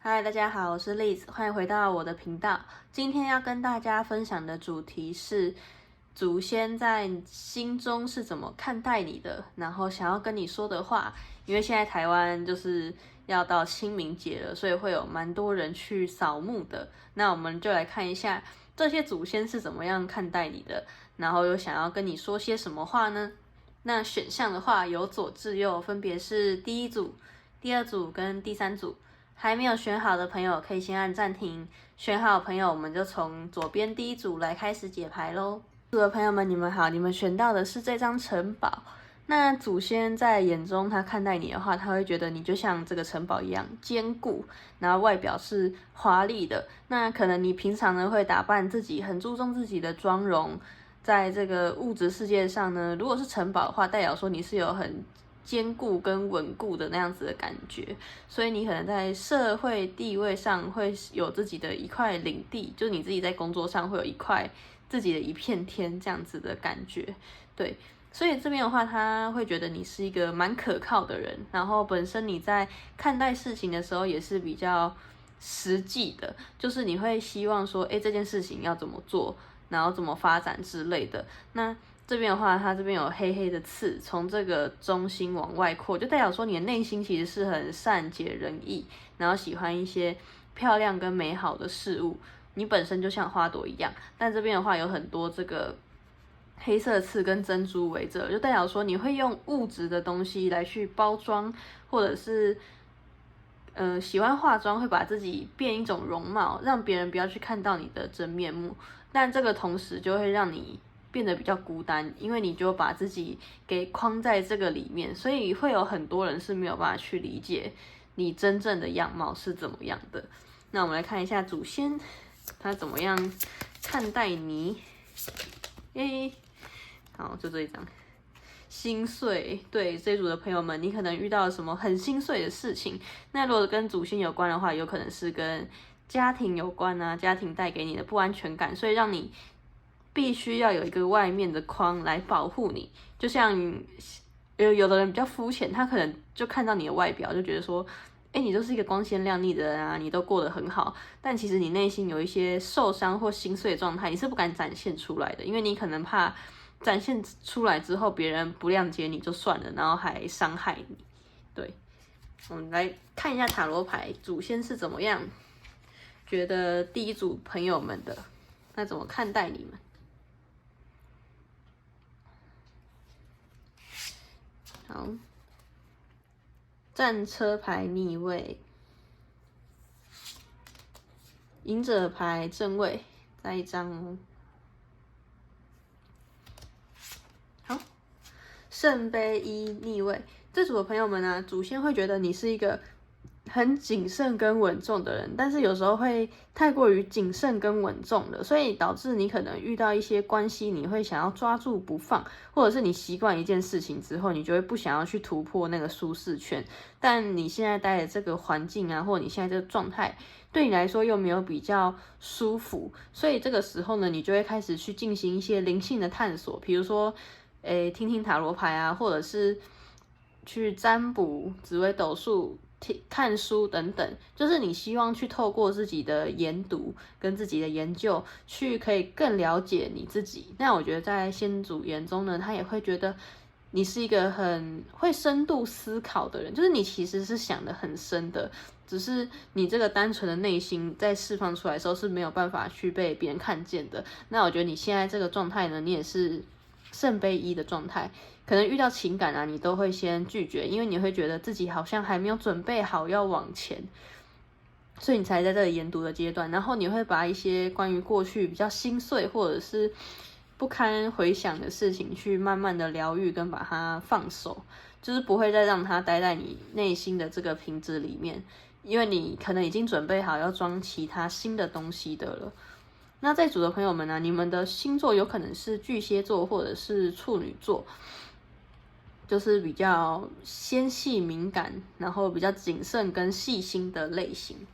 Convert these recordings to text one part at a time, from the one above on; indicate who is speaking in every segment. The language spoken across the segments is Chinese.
Speaker 1: 嗨，大家好，我是 Liz，欢迎回到我的频道。今天要跟大家分享的主题是祖先在心中是怎么看待你的，然后想要跟你说的话。因为现在台湾就是要到清明节了，所以会有蛮多人去扫墓的。那我们就来看一下这些祖先是怎么样看待你的，然后又想要跟你说些什么话呢？那选项的话由左至右，分别是第一组、第二组跟第三组。还没有选好的朋友可以先按暂停，选好的朋友我们就从左边第一组来开始解牌咯。组的朋友们你们好，你们选到的是这张城堡。那祖先在眼中他看待你的话，他会觉得你就像这个城堡一样坚固，然后外表是华丽的。那可能你平常呢会打扮自己，很注重自己的妆容。在这个物质世界上呢，如果是城堡的话，代表说你是有很坚固跟稳固的那样子的感觉，所以你可能在社会地位上会有自己的一块领地，就是你自己在工作上会有一块自己的一片天这样子的感觉，对。所以这边的话，他会觉得你是一个蛮可靠的人，然后本身你在看待事情的时候也是比较实际的，就是你会希望说，这件事情要怎么做，然后怎么发展之类的。那这边的话，它这边有黑黑的刺，从这个中心往外扩，就代表说你的内心其实是很善解人意，然后喜欢一些漂亮跟美好的事物。你本身就像花朵一样，但这边的话有很多这个黑色刺跟珍珠围着，就代表说你会用物质的东西来去包装，或者是喜欢化妆，会把自己变一种容貌，让别人不要去看到你的真面目。但这个同时就会让你变得比较孤单，因为你就把自己给框在这个里面，所以会有很多人是没有办法去理解你真正的样貌是怎么样的。那我们来看一下祖先他怎么样看待你。好，就这一张。心碎，对这一组的朋友们，你可能遇到了什么很心碎的事情。那如果跟祖先有关的话，有可能是跟家庭有关啊，家庭带给你的不安全感，所以让你必须要有一个外面的框来保护你。就像有的人比较肤浅，他可能就看到你的外表，就觉得说，你就是一个光鲜亮丽的人啊，你都过得很好，但其实你内心有一些受伤或心碎的状态，你是不敢展现出来的，因为你可能怕展现出来之后，别人不谅解你就算了，然后还伤害你。对，我们来看一下塔罗牌，祖先是怎么样觉得第一组朋友们的，那怎么看待你们？好，战车牌逆位，隐者牌正位，再一张哦。好，圣杯一逆位，这组的朋友们呢，祖先会觉得你是一个很谨慎跟稳重的人，但是有时候会太过于谨慎跟稳重了，所以导致你可能遇到一些关系，你会想要抓住不放，或者是你习惯一件事情之后，你就会不想要去突破那个舒适圈。但你现在待的这个环境啊，或者你现在这个状态，对你来说又没有比较舒服，所以这个时候呢，你就会开始去进行一些灵性的探索，比如说，听听塔罗牌啊，或者是去占卜、紫微斗数、看书等等，就是你希望去透过自己的研读跟自己的研究，去可以更了解你自己。那我觉得在先祖眼中呢，他也会觉得你是一个很会深度思考的人，就是你其实是想得很深的，只是你这个单纯的内心在释放出来的时候是没有办法去被别人看见的。那我觉得你现在这个状态呢，你也是圣杯一的状态，可能遇到情感啊，你都会先拒绝，因为你会觉得自己好像还没有准备好要往前，所以你才在这个研读的阶段。然后你会把一些关于过去比较心碎或者是不堪回想的事情，去慢慢的疗愈跟把它放手，就是不会再让它待在你内心的这个瓶子里面，因为你可能已经准备好要装其他新的东西的了。那在组的朋友们呢，你们的星座有可能是巨蟹座或者是处女座，就是比较纤细敏感，然后比较谨慎跟细心的类型。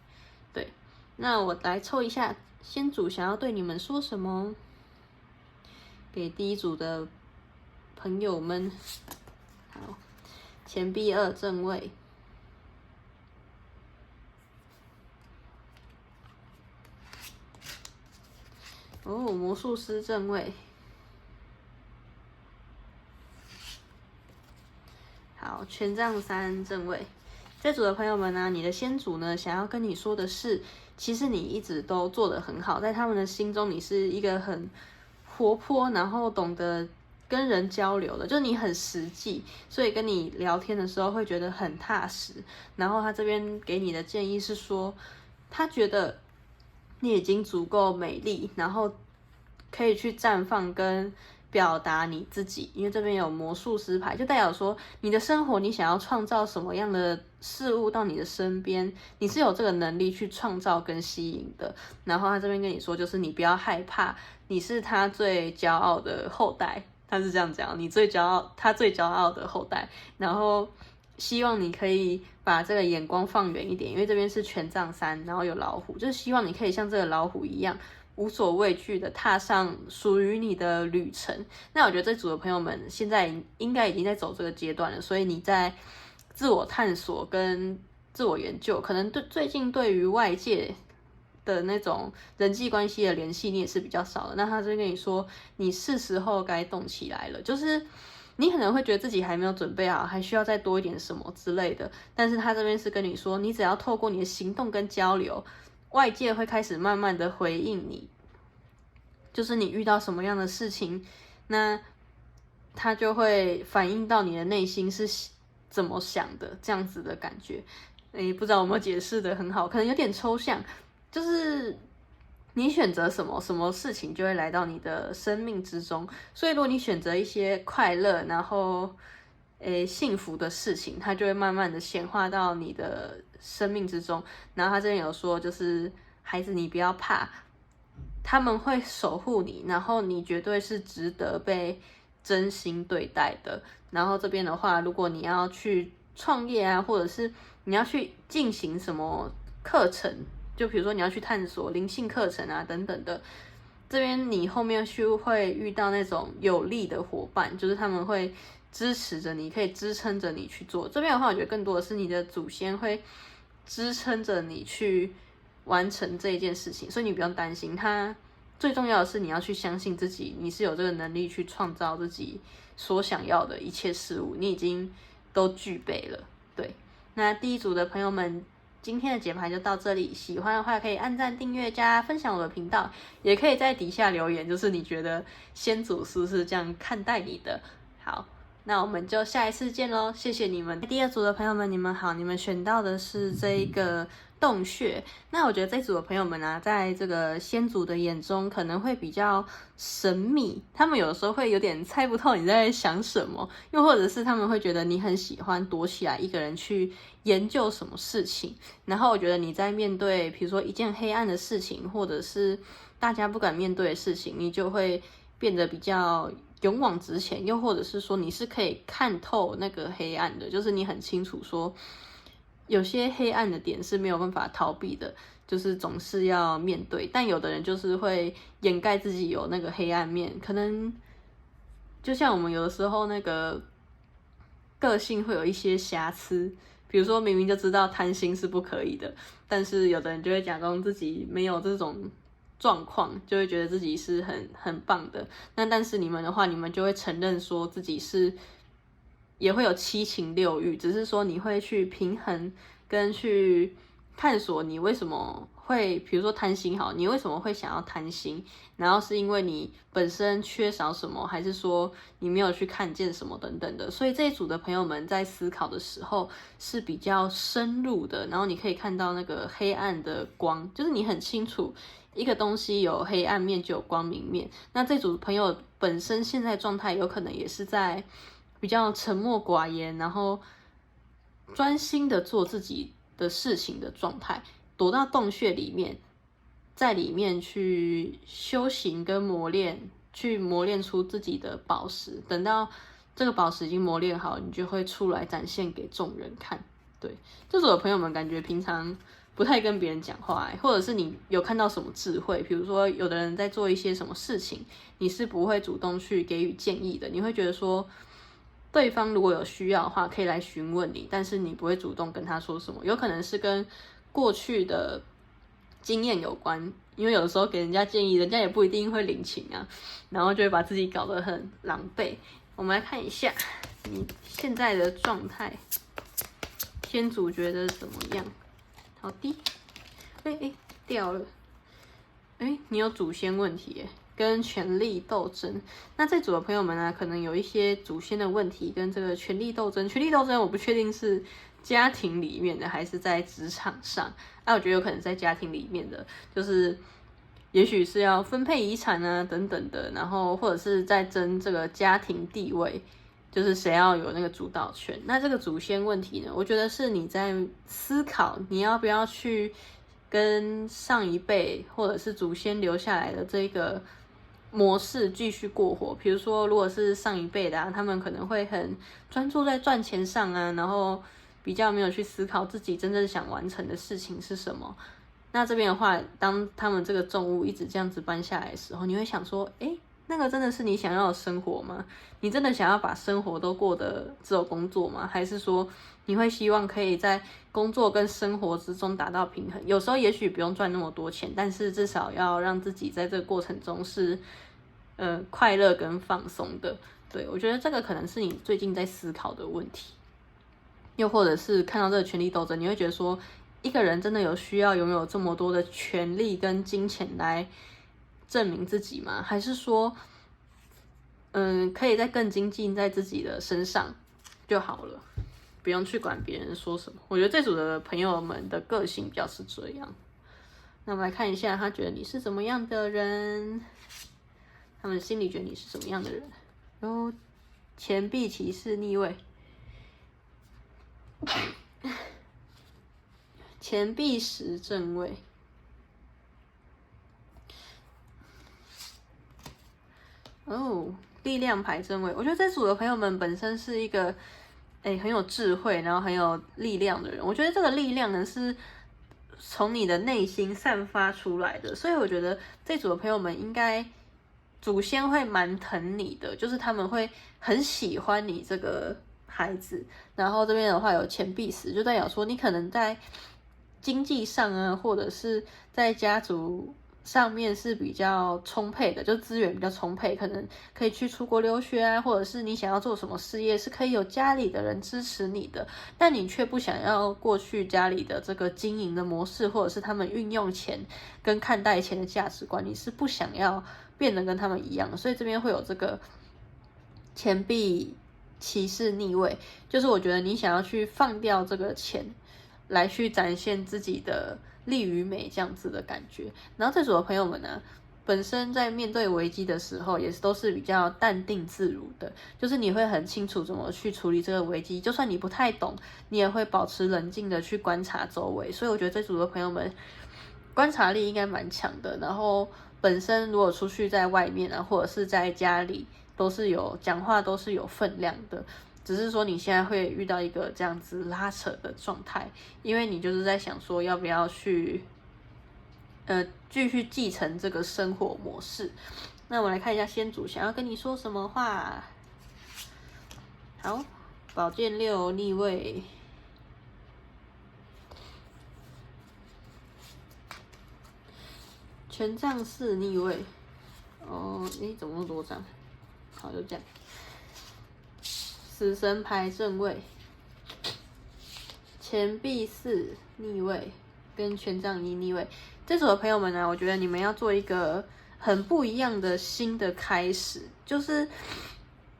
Speaker 1: 对，那我来抽一下，先组想要对你们说什么？给第一组的朋友们，好，钱币二正位，哦，魔术师正位。好，权杖三正位。这组的朋友们呢，你的先祖呢，想要跟你说的是，其实你一直都做得很好，在他们的心中，你是一个很活泼，然后懂得跟人交流的，就是你很实际，所以跟你聊天的时候会觉得很踏实。然后他这边给你的建议是说，他觉得你已经足够美丽，然后可以去绽放跟表达你自己，因为这边有魔术师牌，就代表说你的生活，你想要创造什么样的事物到你的身边，你是有这个能力去创造跟吸引的。然后他这边跟你说，就是你不要害怕，你是他最骄傲的后代，他是这样讲，你最骄傲，他最骄傲的后代。然后希望你可以把这个眼光放远一点，因为这边是权杖三，然后有老虎，就是希望你可以像这个老虎一样，无所畏惧的踏上属于你的旅程。那我觉得这组的朋友们现在应该已经在走这个阶段了，所以你在自我探索跟自我研究，可能最近对于外界的那种人际关系的联系，你也是比较少的。那他就跟你说，你是时候该动起来了，就是你可能会觉得自己还没有准备好，还需要再多一点什么之类的。但是他这边是跟你说，你只要透过你的行动跟交流，外界会开始慢慢的回应你，就是你遇到什么样的事情，那他就会反映到你的内心是怎么想的，这样子的感觉。不知道有没有解释的很好，可能有点抽象，就是你选择什么，什么事情就会来到你的生命之中。所以如果你选择一些快乐，然后幸福的事情，它就会慢慢的显化到你的生命之中。然后他这边有说，就是孩子你不要怕，他们会守护你，然后你绝对是值得被真心对待的。然后这边的话，如果你要去创业啊，或者是你要去进行什么课程，就比如说你要去探索灵性课程啊等等的，这边你后面会遇到那种有力的伙伴，就是他们会支持着你，可以支撑着你去做。这边的话，我觉得更多的是你的祖先会支撑着你去完成这一件事情，所以你不用担心。它最重要的是你要去相信自己，你是有这个能力去创造自己所想要的一切事物，你已经都具备了。对，那第一组的朋友们，今天的解牌就到这里。喜欢的话可以按赞、订阅、加分享我的频道，也可以在底下留言，就是你觉得先祖是不是这样看待你的？好，那我们就下一次见咯，谢谢你们。第二组的朋友们，你们好，你们选到的是这一个洞穴。那我觉得这组的朋友们啊，在这个先祖的眼中可能会比较神秘，他们有的时候会有点猜不透你在想什么，又或者是他们会觉得你很喜欢躲起来一个人去研究什么事情。然后我觉得你在面对比如说一件黑暗的事情，或者是大家不敢面对的事情，你就会变得比较勇往直前，又或者是说你是可以看透那个黑暗的，就是你很清楚说有些黑暗的点是没有办法逃避的，就是总是要面对。但有的人就是会掩盖自己有那个黑暗面，可能就像我们有的时候那个个性会有一些瑕疵，比如说明明就知道贪心是不可以的，但是有的人就会假装自己没有这种状况，就会觉得自己是很棒的。那但是你们的话，你们就会承认说自己是也会有七情六欲，只是说你会去平衡跟去探索你为什么会，比如说贪心好，你为什么会想要贪心？然后是因为你本身缺少什么，还是说你没有去看见什么等等的？所以这一组的朋友们在思考的时候是比较深入的，然后你可以看到那个黑暗的光，就是你很清楚一个东西有黑暗面就有光明面。那这组朋友本身现在状态有可能也是在比较沉默寡言，然后专心的做自己的事情的状态，躲到洞穴里面，在里面去修行跟磨练，去磨练出自己的宝石。等到这个宝石已经磨练好，你就会出来展现给众人看。对，这是我的朋友们感觉平常不太跟别人讲话，或者是你有看到什么智慧，比如说有的人在做一些什么事情，你是不会主动去给予建议的，你会觉得说对方如果有需要的话可以来询问你，但是你不会主动跟他说什么，有可能是跟过去的经验有关，因为有的时候给人家建议，人家也不一定会领情啊，然后就会把自己搞得很狼狈。我们来看一下你现在的状态，天主觉得怎么样？好的，掉了，你有祖先问题耶，跟权力斗争。那这组的朋友们呢，可能有一些祖先的问题跟这个权力斗争。权力斗争我不确定是家庭里面的还是在职场上，我觉得有可能在家庭里面的，就是也许是要分配遗产啊等等的，然后或者是在争这个家庭地位，就是谁要有那个主导权。那这个祖先问题呢，我觉得是你在思考你要不要去跟上一辈或者是祖先留下来的这个模式继续过活。比如说如果是上一辈的他们可能会很专注在赚钱上啊，然后比较没有去思考自己真正想完成的事情是什么。那这边的话，当他们这个重物一直这样子搬下来的时候，你会想说，那个真的是你想要的生活吗？你真的想要把生活都过得只有工作吗？还是说你会希望可以在工作跟生活之中达到平衡？有时候也许不用赚那么多钱，但是至少要让自己在这个过程中是快乐跟放松的。对，我觉得这个可能是你最近在思考的问题。又或者是看到这个权力斗争，你会觉得说，一个人真的有需要拥有这么多的权力跟金钱来证明自己吗？还是说，可以再更精进在自己的身上就好了，不用去管别人说什么。我觉得这组的朋友们的个性比较是这样。那我们来看一下，他觉得你是怎么样的人，他们心里觉得你是什么样的人。然后钱币骑士逆位。钱币十正位，力量牌正位。我觉得这组的朋友们本身是一个很有智慧，然后很有力量的人。我觉得这个力量呢是从你的内心散发出来的，所以我觉得这组的朋友们应该祖先会蛮疼你的，就是他们会很喜欢你这个孩子。然后这边的话有钱币十，就代表说你可能在经济上啊，或者是在家族上面是比较充沛的，就资源比较充沛，可能可以去出国留学啊，或者是你想要做什么事业是可以有家里的人支持你的，但你却不想要过去家里的这个经营的模式，或者是他们运用钱跟看待钱的价值观，你是不想要变得跟他们一样，所以这边会有这个钱币骑士逆位，就是我觉得你想要去放掉这个钱，来去展现自己的力与美这样子的感觉。然后这组的朋友们呢，本身在面对危机的时候，也是都是比较淡定自如的，就是你会很清楚怎么去处理这个危机，就算你不太懂，你也会保持冷静的去观察周围。所以我觉得这组的朋友们观察力应该蛮强的，然后本身如果出去在外面啊，或者是在家里，都是有讲话都是有分量的，只是说你现在会遇到一个这样子拉扯的状态，因为你就是在想说要不要去继续继承这个生活模式。那我们来看一下先祖想要跟你说什么话。好，宝剑六逆位，权杖四逆位。怎么那么多张？好，就这样。死神牌正位，钱币四逆位，跟权杖一逆位。这组的朋友们呢，我觉得你们要做一个很不一样的新的开始。就是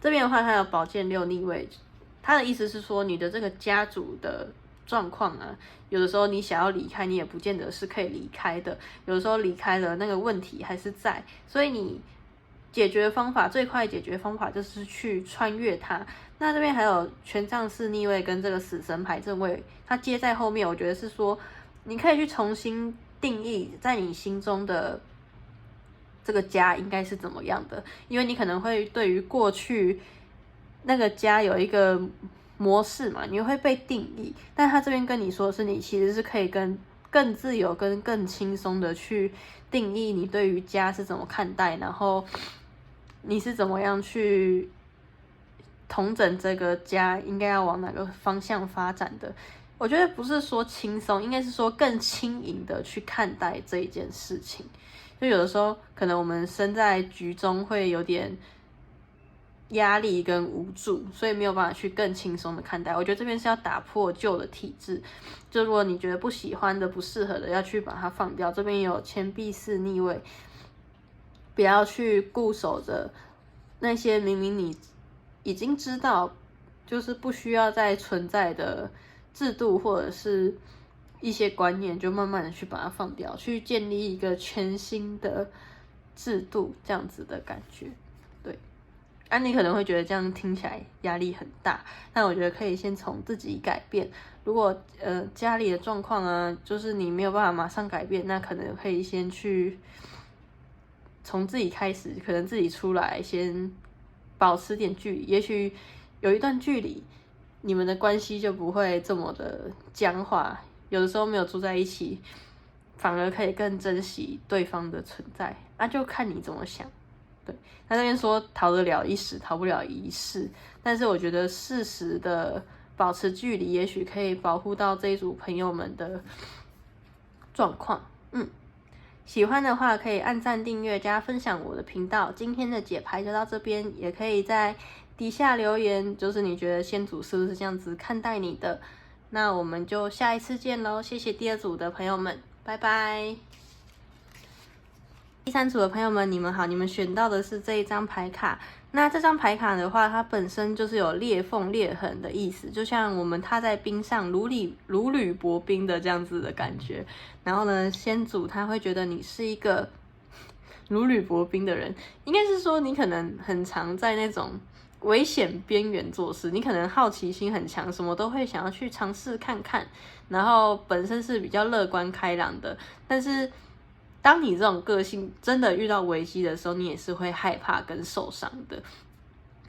Speaker 1: 这边的话，它有宝剑六逆位，它的意思是说，你的这个家族的状况啊，有的时候你想要离开，你也不见得是可以离开的。有的时候离开了，那个问题还是在，所以你解决方法最快解决方法就是去穿越它。那这边还有权杖四逆位跟这个死神牌正位，它接在后面，我觉得是说你可以去重新定义在你心中的这个家应该是怎么样的，因为你可能会对于过去那个家有一个模式嘛，你会被定义，但他这边跟你说的是你其实是可以更自由跟更轻松的去定义你对于家是怎么看待，然后你是怎么样去统整这个家应该要往哪个方向发展的。我觉得不是说轻松，应该是说更轻盈的去看待这一件事情。就有的时候，可能我们身在局中会有点压力跟无助，所以没有办法去更轻松的看待。我觉得这边是要打破旧的体制，就如果你觉得不喜欢的、不适合的，要去把它放掉。这边有钱币4逆位，不要去固守着那些明明你已经知道就是不需要再存在的制度或者是一些观念，就慢慢的去把它放掉，去建立一个全新的制度，这样子的感觉。对，你可能会觉得这样听起来压力很大，但我觉得可以先从自己改变。如果家里的状况啊，就是你没有办法马上改变，那可能可以先去从自己开始，可能自己出来先保持点距离，也许有一段距离，你们的关系就不会这么的僵化。有的时候没有住在一起，反而可以更珍惜对方的存在。就看你怎么想。对，他这边说逃得了一时，逃不了一世，但是我觉得适时的保持距离，也许可以保护到这一组朋友们的状况。喜欢的话可以按赞、订阅、加分享我的频道。今天的解牌就到这边，也可以在底下留言，就是你觉得先组是不是这样子看待你的？那我们就下一次见咯，谢谢第2组的朋友们，拜拜。第3组的朋友们，你们好，你们选到的是这一张牌卡。那这张牌卡的话，它本身就是有裂缝、裂痕的意思，就像我们踏在冰上如履薄冰的这样子的感觉。然后呢，先祖他会觉得你是一个如履薄冰的人，应该是说你可能很常在那种危险边缘做事，你可能好奇心很强，什么都会想要去尝试看看，然后本身是比较乐观开朗的，但是当你这种个性真的遇到危机的时候，你也是会害怕跟受伤的。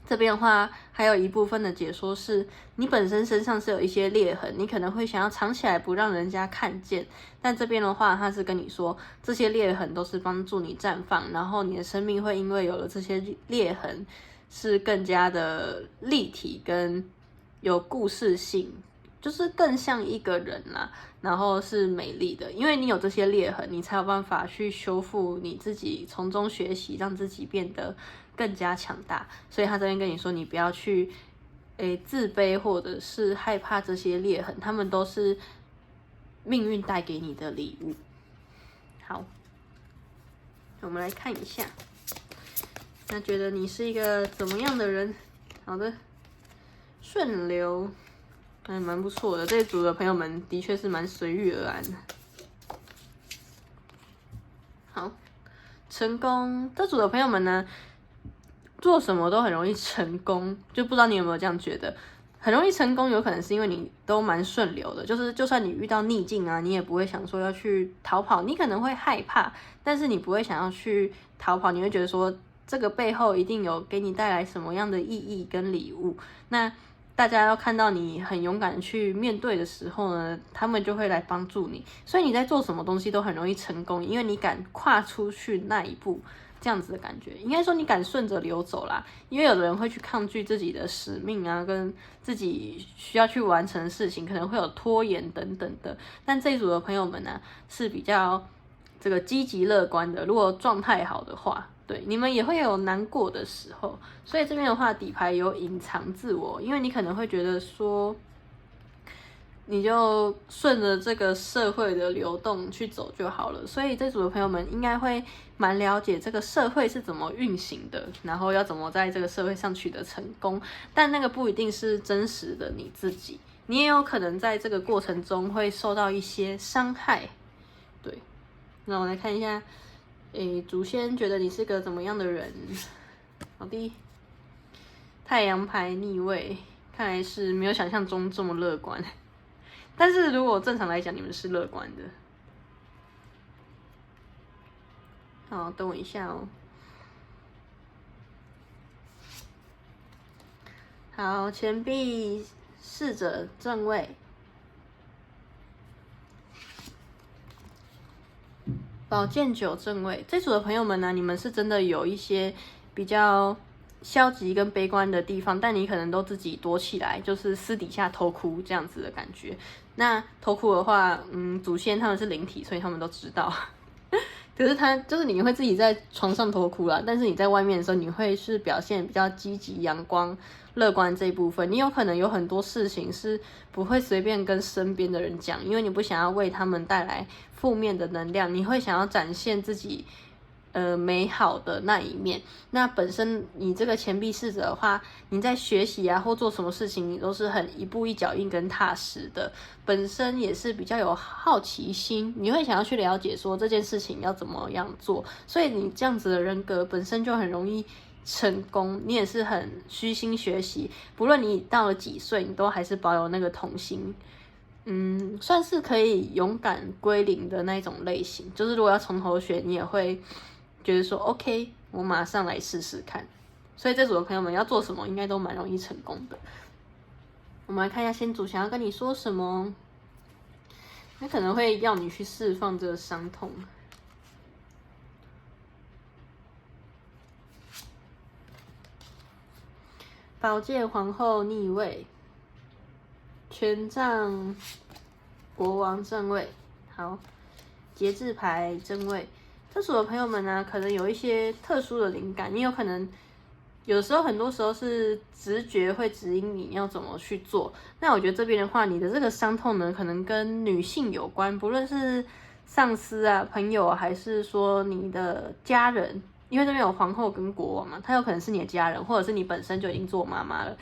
Speaker 1: 这边的话，还有一部分的解说是，你本身身上是有一些裂痕，你可能会想要藏起来不让人家看见。但这边的话，他是跟你说，这些裂痕都是帮助你绽放，然后你的生命会因为有了这些裂痕，是更加的立体跟有故事性，就是更像一个人啦，然后是美丽的，因为你有这些裂痕，你才有办法去修复你自己，从中学习，让自己变得更加强大。所以他这边跟你说，你不要去自卑或者是害怕这些裂痕，他们都是命运带给你的礼物。好，我们来看一下，那觉得你是一个怎么样的人？好的，顺流。蛮不错的，这一组的朋友们的确是蛮随遇而安的。好，成功，这组的朋友们呢，做什么都很容易成功，就不知道你有没有这样觉得？很容易成功，有可能是因为你都蛮顺流的，就是就算你遇到逆境啊，你也不会想说要去逃跑，你可能会害怕，但是你不会想要去逃跑，你会觉得说这个背后一定有给你带来什么样的意义跟礼物。那大家要看到你很勇敢去面对的时候呢，他们就会来帮助你。所以你在做什么东西都很容易成功，因为你敢跨出去那一步，这样子的感觉。应该说你敢顺着流走啦，因为有的人会去抗拒自己的使命啊，跟自己需要去完成的事情，可能会有拖延等等的。但这一组的朋友们呢，是比较这个积极乐观的，如果状态好的话。对，你们也会有难过的时候，所以这边的话，底牌有隐藏自我，因为你可能会觉得说，你就顺着这个社会的流动去走就好了。所以这组的朋友们应该会蛮了解这个社会是怎么运行的，然后要怎么在这个社会上取得成功，但那个不一定是真实的你自己，你也有可能在这个过程中会受到一些伤害。对，那我来看一下。祖先觉得你是个怎么样的人？好的，太阳牌逆位，看来是没有想象中这么乐观。但是如果正常来讲，你们是乐观的。好，等我一下哦。好，钱币侍者正位。宝剑9正位，这组的朋友们呢，你们是真的有一些比较消极跟悲观的地方，但你可能都自己躲起来，就是私底下偷哭这样子的感觉。那偷哭的话，祖先他们是灵体，所以他们都知道。可是他就是你会自己在床上偷哭啦，但是你在外面的时候，你会是表现比较积极、阳光、乐观这一部分。你有可能有很多事情是不会随便跟身边的人讲，因为你不想要为他们带来负面的能量，你会想要展现自己美好的那一面。那本身你这个钱币侍者的话，你在学习啊或做什么事情，你都是很一步一脚印跟踏实的，本身也是比较有好奇心，你会想要去了解说这件事情要怎么样做，所以你这样子的人格本身就很容易成功。你也是很虚心学习，不论你到了几岁，你都还是保有那个童心。算是可以勇敢归零的那种类型，就是如果要从头学，你也会觉得说 OK， 我马上来试试看。所以这组的朋友们要做什么，应该都蛮容易成功的。我们来看一下先祖想要跟你说什么，他可能会要你去释放这个伤痛。宝剑皇后逆位，权杖国王正位，好，节制牌正位。这组的朋友们呢，可能有一些特殊的灵感，你有可能有时候很多时候是直觉会指引你要怎么去做。那我觉得这边的话，你的这个伤痛呢，可能跟女性有关，不论是上司啊、朋友啊，还是说你的家人，因为这边有皇后跟国王嘛，他有可能是你的家人，或者是你本身就已经做妈妈了。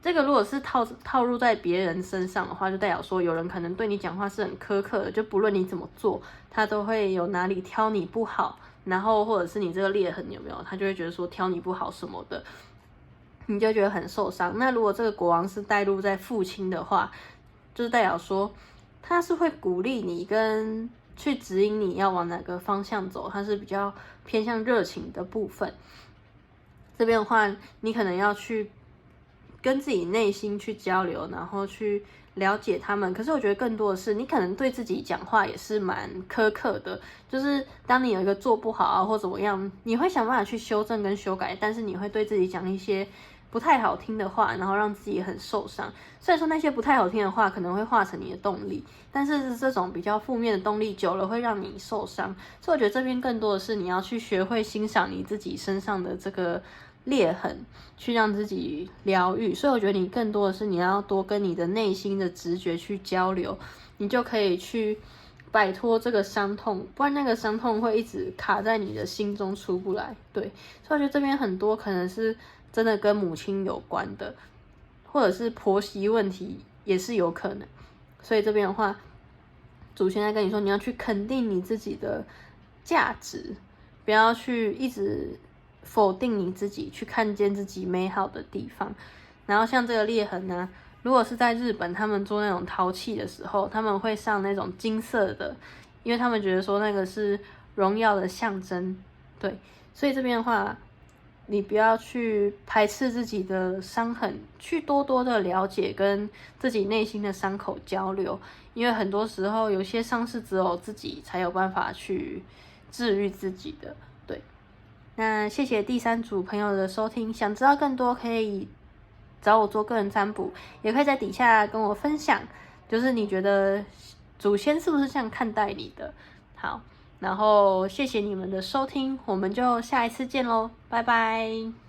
Speaker 1: 这个如果是套入在别人身上的话，就代表说有人可能对你讲话是很苛刻的，就不论你怎么做，他都会有哪里挑你不好，然后或者是你这个裂痕有没有，他就会觉得说挑你不好什么的，你就觉得很受伤。那如果这个国王是带入在父亲的话，就是代表说他是会鼓励你跟去指引你要往哪个方向走，他是比较偏向热情的部分。这边的话，你可能要去跟自己内心去交流，然后去了解他们。可是我觉得更多的是，你可能对自己讲话也是蛮苛刻的，就是当你有一个做不好啊或怎么样，你会想办法去修正跟修改，但是你会对自己讲一些不太好听的话，然后让自己很受伤。虽然说那些不太好听的话可能会化成你的动力，但是这种比较负面的动力久了会让你受伤。所以我觉得这边更多的是你要去学会欣赏你自己身上的这个裂痕，去让自己疗愈。所以我觉得你更多的是你要多跟你的内心的直觉去交流，你就可以去摆脱这个伤痛，不然那个伤痛会一直卡在你的心中出不来。对，所以我觉得这边很多可能是真的跟母亲有关的，或者是婆媳问题也是有可能。所以这边的话，祖先在跟你说，你要去肯定你自己的价值，不要去一直否定你自己，去看见自己美好的地方。然后像这个裂痕呢，如果是在日本，他们做那种陶器的时候，他们会上那种金色的，因为他们觉得说那个是荣耀的象征。对，所以这边的话，你不要去排斥自己的伤痕，去多多的了解跟自己内心的伤口交流，因为很多时候有些伤是只有自己才有办法去治愈自己的。对，那谢谢第三组朋友的收听，想知道更多可以找我做个人占卜，也可以在底下跟我分享，就是你觉得祖先是不是这样看待你的。好，然后谢谢你们的收听，我们就下一次见咯，拜拜。